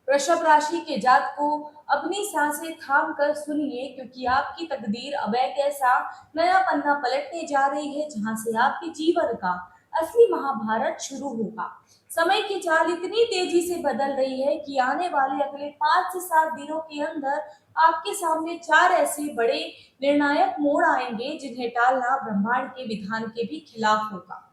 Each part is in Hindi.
वृषभ राशि के जातकों, अपनी सांसें थाम कर सुनिए, क्योंकि आपकी तकदीर अब एक ऐसा नया पन्ना पलटने जा रही है जहां से आपके जीवन का असली महाभारत शुरू होगा। समय की चाल इतनी तेजी से बदल रही है कि आने वाले अगले 5 से 7 दिनों के अंदर आपके सामने 4 ऐसे बड़े निर्णायक मोड़ आएंगे जिन्हें टालना ब्रह्मांड के विधान के भी खिलाफ होगा।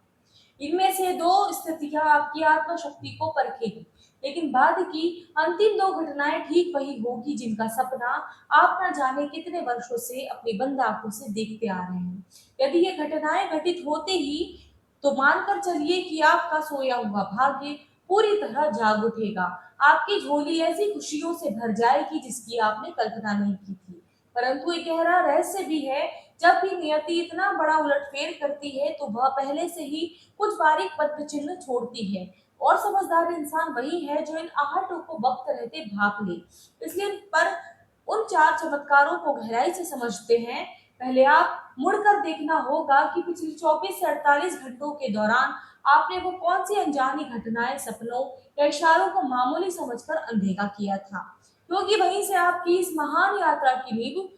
इनमें से दो स्थितियां आपकी आत्मशक्ति को परखेगी, लेकिन बाद की अंतिम दो घटनाएं ठीक वही होगी जिनका सपना आप न जाने कितने वर्षों से अपनी बंद आंखों से देखते आ रहे हैं। यदि ये घटनाएं घटित होते ही, तो मानकर चलिए कि आपका सोया हुआ भाग्य पूरी तरह जाग उठेगा। आपकी झोली ऐसी खुशियों से भर जाएगी जिसकी आपने कल्पना नहीं की थी। परंतु एक गहरा रहस्य भी है। जब भी नियति इतना बड़ा उलटफेर करती है, तो वह पहले से ही कुछ बारीक पत्र चिन्ह छोड़ती है। और समझदार इंसान वही है जो इन आहटों को वक्त रहते भाप ले। इसलिए पर उन चार चमत्कारों को गहराई से समझते हैं। पहले आप मुड़कर देखना होगा कि पिछले 24 से 48 घंटों के दौरान आपने वो कौन सी अनजानी घटनाएं, सपनों या इशारों को मामूली समझकर अनदेखा किया था, क्योंकि वहीं से आपकी इस महान यात्रा की नींव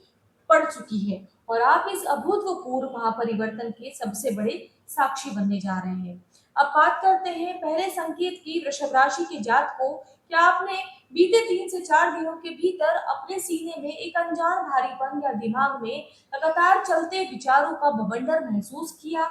पड़ चुकी है और आप इस अभूतपूर्व महापरिवर्तन के सबसे बड़े साक्षी बनने जा रहे हैं। अब बात करते हैं पहले संकेत की, वृषभ राशि के जात को। क्या आपने बीते 3 से 4 दिनों के भीतर अपने सीने में एक अनजान भारीपन या दिमाग में लगातार चलते विचारों का बवंडर महसूस किया?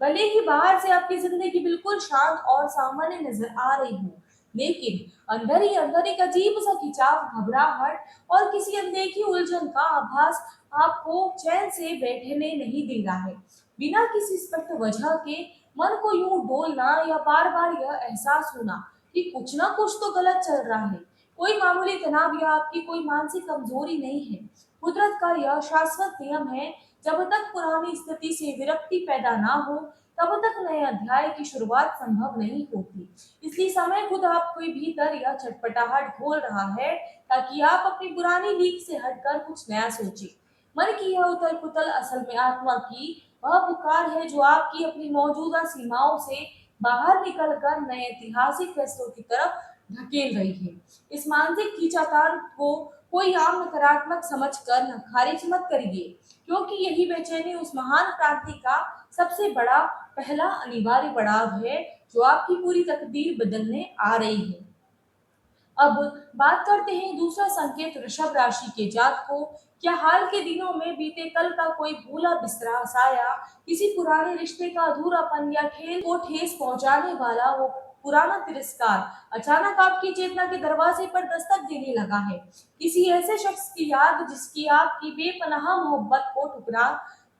भले ही बाहर से आपकी जिंदगी बिल्कुल शांत और सामान्य नजर आ रही हो, लेकिन अंदर ही अंदर एक अजीब सा खिंचाव, घबराहट और किसी अनदेखी उलझन का आभास आपको चैन से बैठने नहीं दे रहा है। बिना किसी स्पष्ट वजह के मन को यूं डोलना या बार बार यह एहसास होना कि कुछ ना कुछ तो गलत चल रहा है। कोई मामूली तनाव या आपकी कोई मानसिक कमजोरी नहीं है। कुदरत का यह शाश्वत नियम है, जब तक पुरानी स्थिति से विरक्ति पैदा ना हो, तब तक नए अध्याय की शुरुआत संभव नहीं होती। इसलिए समय खुद आपके भीतर यह छटपटाहट घोल रहा है, ताकि आप अपनी पुरानी लीक से हटकर कुछ नया सोचें। मन की यह उथल पुथल असल में आत्मा की वह पुकार है जो आपकी अपनी मौजूदा सीमाओं से बाहर निकलकर नए ऐतिहासिक फैसलों की तरफ धकेल रही है। इस मानसिक खींचातान को कोई आम नकारात्मक समझकर न खारिज मत करिए, क्योंकि यही बेचैनी उस महान क्रांति का सबसे बड़ा पहला अनिवार्य पड़ाव है जो आपकी पूरी तकदीर बदलने आ रही है। अब बात करते हैं दूसरा संकेत, वृषभ राशि के जात को। क्या हाल के दिनों में बीते कल का कोई भूला बिसरा साया, किसी पुराने रिश्ते का अधूरापन या ठेल को ठेस पहुंचाने वाला वो पुराना तिरस्कार अचानक आपकी चेतना के दरवाजे पर दस्तक देने लगा है? किसी ऐसे शख्स की याद जिसकी आपकी बेपनाह मोहब्बत को ठुकरा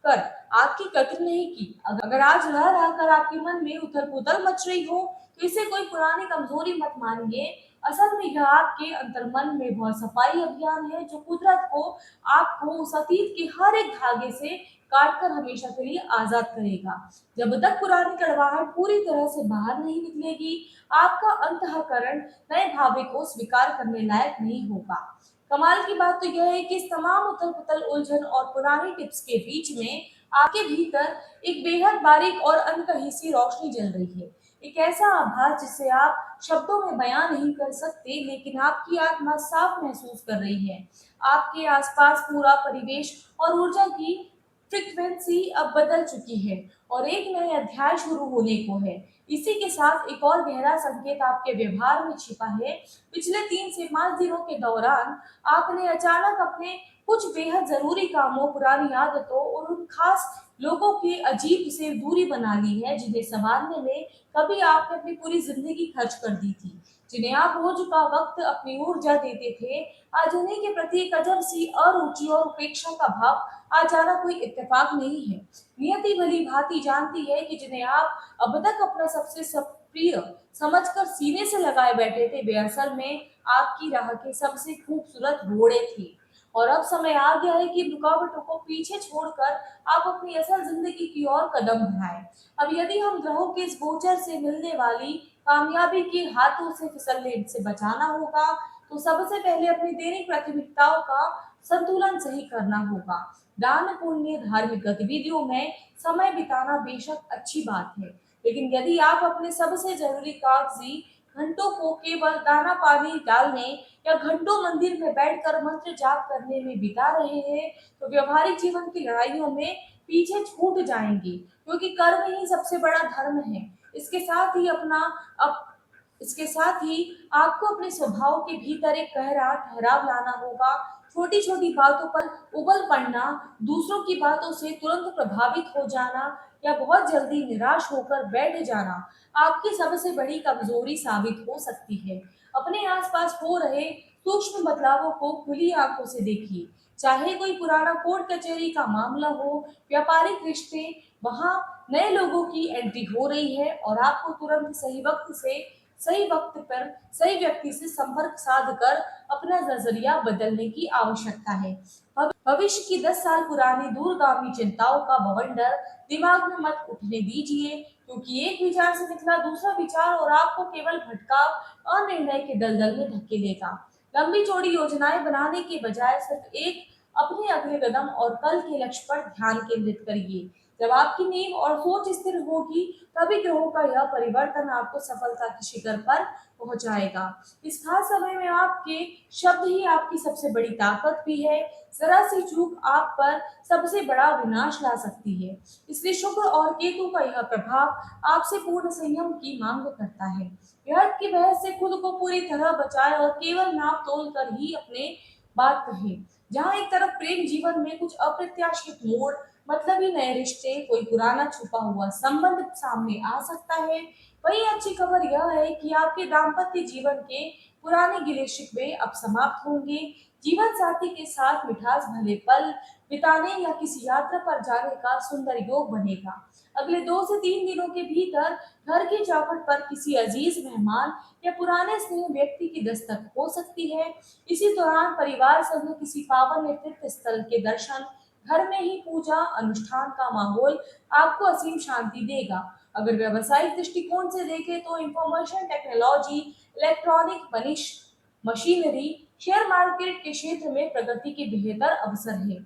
कर आपकी कद्र नहीं की? अगर आज रह रहकर आपके मन में उथल-पुथल मच रही हो, तो इसे कोई पुरानी कमजोरी मत मानिए। असल में यह आपके अंतर्मन में वह सफाई अभियान है जो कुदरत को आपको उस अतीत के हर एक धागे से काटकर हमेशा के लिए आजाद करेगा। जब तक पुरानी कड़वाहट पूरी तरह से बाहर नहीं निकलेगी, आपका अंतःकरण नए भावे को स्वीकार करने लायक नहीं होगा। कमाल की बात तो यह है कि इस तमाम उथल-पुथल, उलझन और पुरानी टिप्स के बीच में आपके भीतर एक बेहद बारीक और अनकही सी रोशनी जल रही है। एक ऐसा आभास जिसे आप शब्दों में बयां नहीं कर सकते, लेकिन आपकी आत्मा साफ महसूस कर रही है। आपके आसपास पूरा परिवेश और ऊर्जा की फ्रीक्वेंसी अब बदल चुकी है और एक नए अध्याय शुरू होने को है। इसी के साथ एक और गहरा संकेत आपके व्यवहार में छिपा है। पिछले 3 से 5 दिनों के दौरान आपने अचानक अपने कुछ बेहद जरूरी कामों, पुरानी आदतों और उन खास लोगों के अजीब से दूरी बना ली है जिन्हें संभालने में कभी आपने अपनी पूरी जिंदगी खर्च कर दी थी। जिन्हें आप रोज का वक्त, अपनी ऊर्जा देते थे, आज उन्हीं के प्रति एक अजब सी अरुचि और उपेक्षा का भाव आ जाना कोई इत्तेफाक नहीं है। नियति भली भांति जानती है कि जिन्हें आप अब तक अपना सबसे प्रिय समझकर सीने से लगाए बैठे थे, वे असल में आपकी राह के सबसे खूबसूरत घोड़े थे। और अब समय आ गया है कि इन रुकावटों को पीछे छोड़कर आप अपनी असल जिंदगी की ओर कदम बढ़ाएं। अब यदि हम ग्रहों के इस गोचर से मिलने वाली कामयाबी के हाथों से फिसलने से बचाना होगा, तो सबसे पहले अपनी दैनिक प्राथमिकताओं का संतुलन सही करना होगा। दान, पुण्य, धार्मिक गतिविधियों में समय बिताना बेशक अच्छी बात है, लेकिन यदि आप अपने सबसे जरूरी कागजी घंटों को केवल दाना पानी डालने या घंटों मंदिर में बैठकर मंत्र जाप करने में बिता रहे हैं तो व्यवहारिक जीवन की लड़ाइयों में पीछे छूट जाएंगे, क्योंकि कर्म ही सबसे बड़ा धर्म है। इसके साथ ही अपना अप, इसके साथ ही आपको अपने स्वभाव के भीतर एक गहरा ठहराव लाना होगा। छोटी छोटी बातों पर उबल पड़ना, दूसरों की बातों से तुरंत प्रभावित हो जाना या बहुत जल्दी निराश होकर बैठ जाना आपकी सबसे बड़ी कमजोरी साबित हो सकती है। अपने आसपास हो रहे सूक्ष्म बदलावों को खुली आंखों से देखिए। चाहे कोई पुराना कोर्ट कचहरी का मामला हो, व्यापारिक रिश्ते, वहां नए लोगों की एंट्री हो रही है और आपको तुरंत सही वक्त पर सही व्यक्ति से संपर्क साध कर अपना नजरिया बदलने की आवश्यकता है। भविष्य की 10 साल पुरानी दूरगामी चिंताओं का बवंडर दिमाग में मत उठने दीजिए, क्योंकि एक विचार से निकला दूसरा विचार और आपको केवल भटकाव और निर्णय के दलदल में धकेलेगा। लंबी चौड़ी योजनाएं बनाने के बजाय सिर्फ एक अपने अगले कदम और कल के लक्ष्य पर ध्यान केंद्रित करिए। जब आपकी नींव और सोच स्थिर होगी, तभी ग्रहों का यह परिवर्तन आपको सफलता के शिखर पर पहुंचाएगा। इस खास समय में आपके शब्द ही आपकी सबसे बड़ी ताकत भी है। जरा सी चूक आप पर सबसे बड़ा विनाश ला सकती है। इसलिए शुक्र और केतु का यह प्रभाव आपसे पूर्ण संयम की मांग करता है। व्यर्थ की बहस से खुद को पूरी तरह बचाए और केवल नाप तोल कर ही अपने बात कहे। जहाँ एक तरफ प्रेम जीवन में कुछ अप्रत्याशित मोड़, मतलब ही नए रिश्ते, कोई पुराना छुपा हुआ संबंध सामने आ सकता है, वही अच्छी खबर यह है कि आपके दाम्पत्य जीवन के पुराने गिले शिकवे अब समाप्त होंगे। जीवन साथी के साथ मिठास भरे पल बिताने या किसी यात्रा पर जाने का सुंदर योग बनेगा। अगले 2 से 3 दिनों के भीतर घर की चौखट पर किसी अजीज मेहमान या पुराने स्नेह व्यक्ति की दस्तक हो सकती है। इसी दौरान परिवार संग किसी पावन या तीर्थ स्थल के दर्शन, घर में ही पूजा अनुष्ठान का माहौल आपको असीम शांति देगा। अगर व्यवसायिक दृष्टिकोण से देखें तो information technology, electronic machinery, share market के क्षेत्र में प्रगति के बेहतर अवसर है।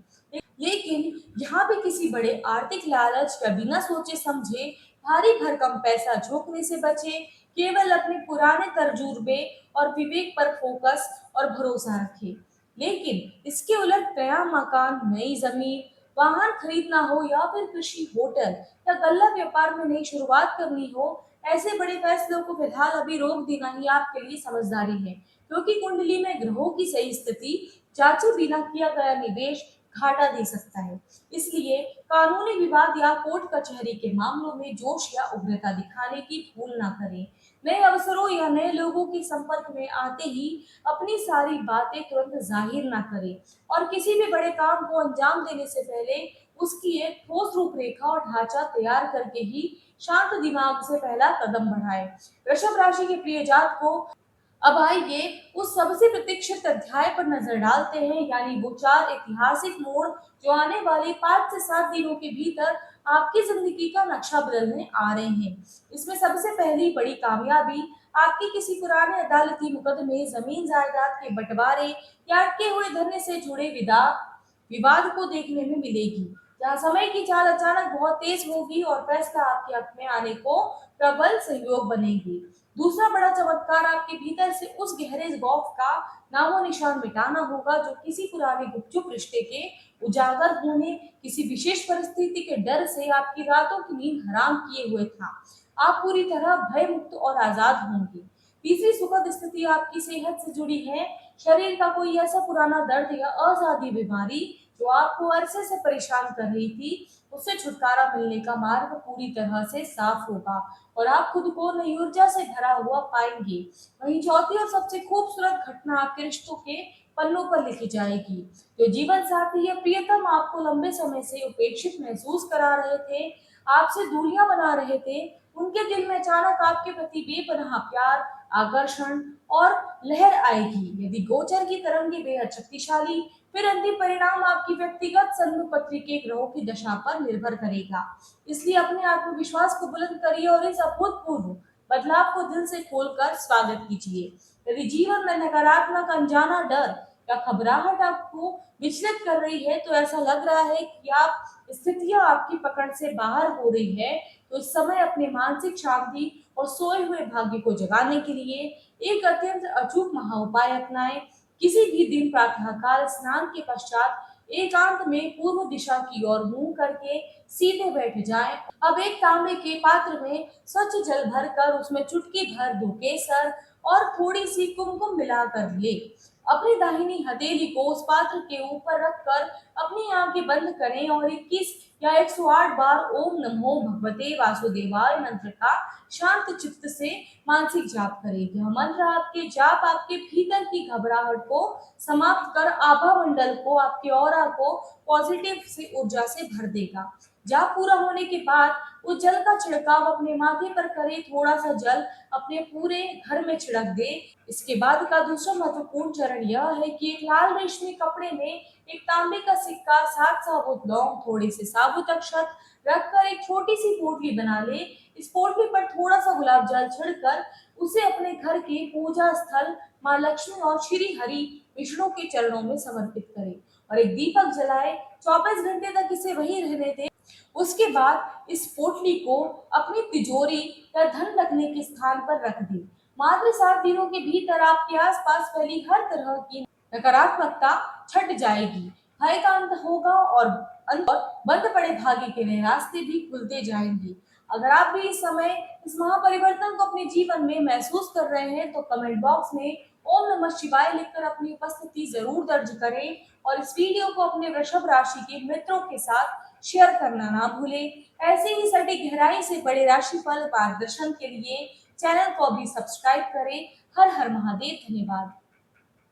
लेकिन यहाँ भी किसी बड़े आर्थिक लालच या बिना सोचे समझे भारी भरकम पैसा झोंकने से बचे। केवल अपने पुराने तजुर्बे और विवेक पर फोकस और भरोसा रखें। लेकिन इसके उलट नया मकान, नई जमीन, वाहन खरीदना हो या फिर कृषि, होटल या गल्ला व्यापार में नई शुरुआत करनी हो, ऐसे बड़े फैसलों को फिलहाल अभी रोक देना ही आपके लिए समझदारी है, क्योंकि कुंडली में ग्रहों की सही स्थिति जांचे बिना किया गया निवेश घाटा दे सकता है। इसलिए कानूनी विवाद या कोर्ट कचहरी के मामलों में जोश या उग्रता दिखाने की भूल ना करें। नए अवसरों या नए लोगों के संपर्क में आते ही अपनी सारी बातें तुरंत जाहिर ना करें और किसी भी बड़े काम को अंजाम देने से पहले उसकी एक ठोस रूपरेखा और ढांचा तैयार करके ही शांत दिमाग से पहला कदम बढ़ाएं। वृषभ राशि के प्रिय जात को अब आइए उस सबसे प्रतीक्षित अध्याय पर नजर डालते हैं, यानी वो 4 ऐतिहासिक मोड़ जो आने वाले 5 से 7 दिनों के भीतर आपकी जिंदगी का नक्शा बदलने आ रहे हैं। इसमें सबसे पहली बड़ी कामयाबी आपकी किसी पुराने अदालती मुकदमे, जमीन जायदाद के बंटवारे या अटके हुए धन से जुड़े विवाद को देखने में मिलेगी, जहाँ समय की चाल अचानक बहुत तेज होगी और फैसला आपके हक में आने को प्रबल सहयोग बनेगी। दूसरा बड़ा चमत्कार आपके भीतर से उस गहरे खौफ का नामो निशान मिटाना होगा जो किसी पुराने गुपचुप रिश्ते के उजागर होने, किसी विशेष परिस्थिति के डर से आपकी रातों की नींद हराम किए हुए था। आप पूरी तरह भय मुक्त और आजाद होंगे। तीसरी सुखद स्थिति आपकी सेहत से जुड़ी है। शरीर का कोई ऐसा पुराना दर्द या असाध्य बीमारी जो आपको अरसे से परेशान कर रही थी, उससे छुटकारा मिलने का मार्ग पूरी तरह से साफ होगा और आप खुद को नई ऊर्जा से भरा हुआ पाएंगे। वहीं चौथी और सबसे खूबसूरत घटना आपके रिश्तों के पन्नों पर लिखी जाएगी। जो जीवन साथी या प्रियतम आपको लंबे समय से उपेक्षित महसूस करा रहे थे, आपसे दूरियां बना रहे थे, उनके दिल में अचानक आपके प्रति बेपनाह प्यार, आकर्षण और लहर आएगी। यदि गोचर की तरंगे बेहद शक्तिशाली, फिर अंतिम परिणाम आपकी व्यक्तिगत संपत्ति के ग्रहों की दशा पर निर्भर करेगा। इसलिए अपने आत्मविश्वास को बुलंद करिए और इस अभूतपूर्व बदलाव को दिल से खोलकर स्वागत कीजिए। यदि जीवन में नकारात्मक अनजाना डर या घबराहट आपको विचलित कर रही है, तो ऐसा लग रहा है कि आप स्थितियां आपकी पकड़ से बाहर हो रही है, तो इस समय अपने मानसिक शांति और सोए हुए भाग्य को जगाने के लिए एक अत्यंत अचूक महाउपाय अपनाएं। किसी भी दिन प्रातःकाल स्नान के पश्चात एकांत में पूर्व दिशा की ओर मुंह करके सीधे बैठ जाएं। अब एक तांबे के पात्र में स्वच्छ जल भरकर उसमें चुटकी भर दो केसर और थोड़ी सी कुमकुम मिलाकर ले। अपनी दाहिनी हथेली को उस पात्र के ऊपर रखकर अपनी आंखें बंद करें और 21 या 108 बार ओम नमो भगवते वासुदेवाय मंत्र का शांत चित्त से मानसिक जाप करें। यह मंत्र आपके जाप आपके भीतर की घबराहट को समाप्त कर आभा मंडल को, आपके ऑरा को पॉजिटिव से ऊर्जा से भर देगा। जाप पूरा होने के बाद उस जल का छिड़काव अपने माथे पर करें। थोड़ा सा जल अपने पूरे घर में छिड़क दे। इसके बाद का दूसरा महत्वपूर्ण चरण यह है कि एक लाल रेशमी कपड़े में एक तांबे का सिक्का, 7 साबुत लौंग, थोड़े से साबुत अक्षत रखकर एक छोटी सी पोटली बना ले। इस पोटली पर थोड़ा सा गुलाब जल छिड़कर उसे अपने घर के पूजा स्थल माँ लक्ष्मी और श्री हरि विष्णु के चरणों में समर्पित करें और एक दीपक जलाए। 24 घंटे तक इसे वहीं रहने दें। उसके बाद इस पोटली को अपनी तिजोरी या धन रखने के स्थान पर रख दें। मात्र 7 दिनों के भीतर आपके आसपास फैली हर तरह की नकारात्मकता छट जाएगी, भय का अंत होगा और बंद पड़े भाग्य के नए रास्ते भी खुलते जाएंगे। अगर आप भी इस समय इस महापरिवर्तन को अपने जीवन में महसूस कर रहे हैं तो कमेंट बॉक्स में ओम नमः शिवाय लिखकर अपनी उपस्थिति जरूर दर्ज करें और इस वीडियो को अपने वृषभ राशि के मित्रों के साथ शेयर करना ना भूलें। ऐसे ही सटीक गहराई से बड़े राशिफल मार्गदर्शन के लिए चैनल को भी सब्सक्राइब करें। हर हर महादेव। धन्यवाद।